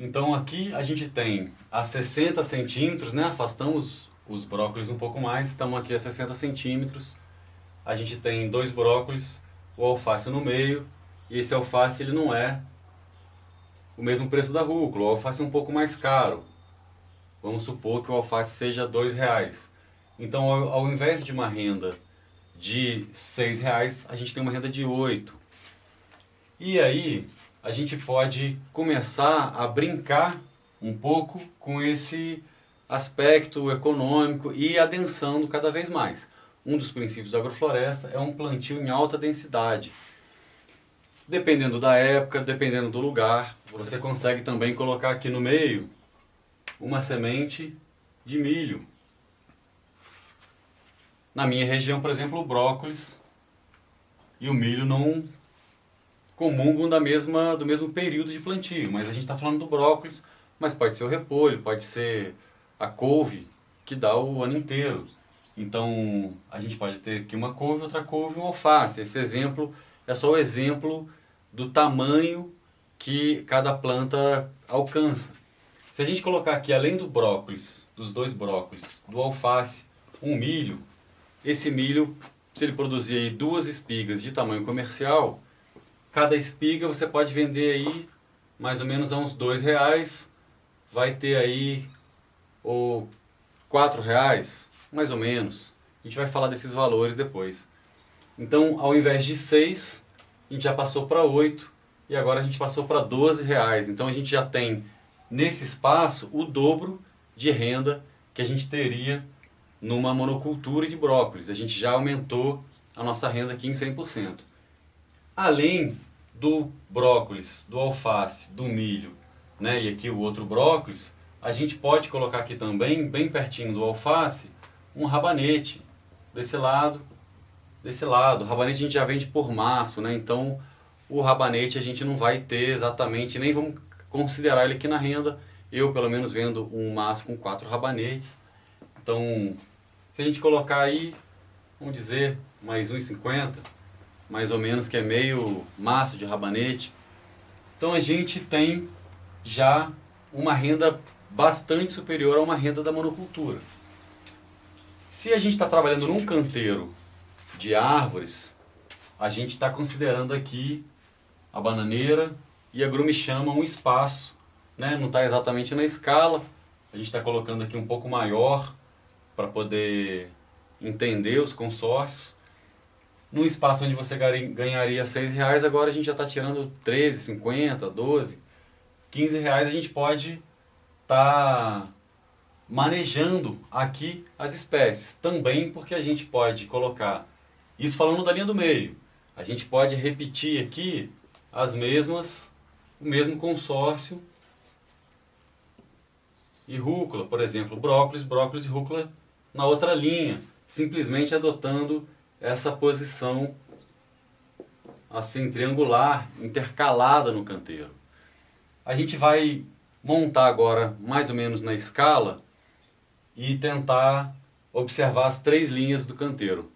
Então aqui a gente tem a 60 centímetros, né? Afastamos os brócolis um pouco mais, estamos aqui a 60 centímetros. A gente tem 2 brócolis, o alface no meio, e esse alface ele não é o mesmo preço da rúcula, o alface é um pouco mais caro. Vamos supor que o alface seja R$2. Então ao invés de uma renda de R$6, a gente tem uma renda de 8. E aí a gente pode começar a brincar um pouco com esse aspecto econômico e adensando cada vez mais. Um dos princípios da agrofloresta é um plantio em alta densidade. Dependendo da época, dependendo do lugar, você consegue também colocar aqui no meio uma semente de milho. Na minha região, por exemplo, o brócolis e o milho não comungam do mesmo período de plantio, mas a gente está falando do brócolis, mas pode ser o repolho, pode ser a couve, que dá o ano inteiro. Então a gente pode ter aqui uma couve, outra couve e um alface. Esse exemplo é só o exemplo do tamanho que cada planta alcança. Se a gente colocar aqui, além do brócolis, dos 2 brócolis, do alface, um milho, esse milho, se ele produzir aí 2 espigas de tamanho comercial, cada espiga você pode vender aí mais ou menos a uns R$2, vai ter aí ou R$4, mais ou menos. A gente vai falar desses valores depois. Então, ao invés de 6, a gente já passou para 8 e agora a gente passou para R$12. Então a gente já tem nesse espaço o dobro de renda que a gente teria numa monocultura de brócolis. A gente já aumentou a nossa renda aqui em 100%. Além do brócolis, do alface, do milho, né, e aqui o outro brócolis, a gente pode colocar aqui também, bem pertinho do alface, um rabanete. Desse lado, desse lado. O rabanete a gente já vende por maço, né? Então o rabanete a gente não vai ter exatamente, nem vamos considerar ele aqui na renda. Eu pelo menos vendo um maço com 4 rabanetes. Então se a gente colocar aí, vamos dizer, mais 1,50, mais ou menos, que é meio maço de rabanete. Então a gente tem já uma renda bastante superior a uma renda da monocultura. Se a gente está trabalhando num canteiro de árvores, a gente está considerando aqui a bananeira e a grumichama um espaço, né? Não está exatamente na escala, a gente está colocando aqui um pouco maior para poder entender os consórcios. Num espaço onde você ganharia R$6, agora a gente já está tirando 13,50, 12, R$15, a gente pode estar manejando aqui as espécies. Também porque a gente pode colocar, isso falando da linha do meio, a gente pode repetir aqui as mesmas, o mesmo consórcio e rúcula, por exemplo, brócolis e rúcula na outra linha, simplesmente adotando essa posição assim triangular, intercalada no canteiro. A gente vai montar agora mais ou menos na escala e tentar observar as 3 linhas do canteiro.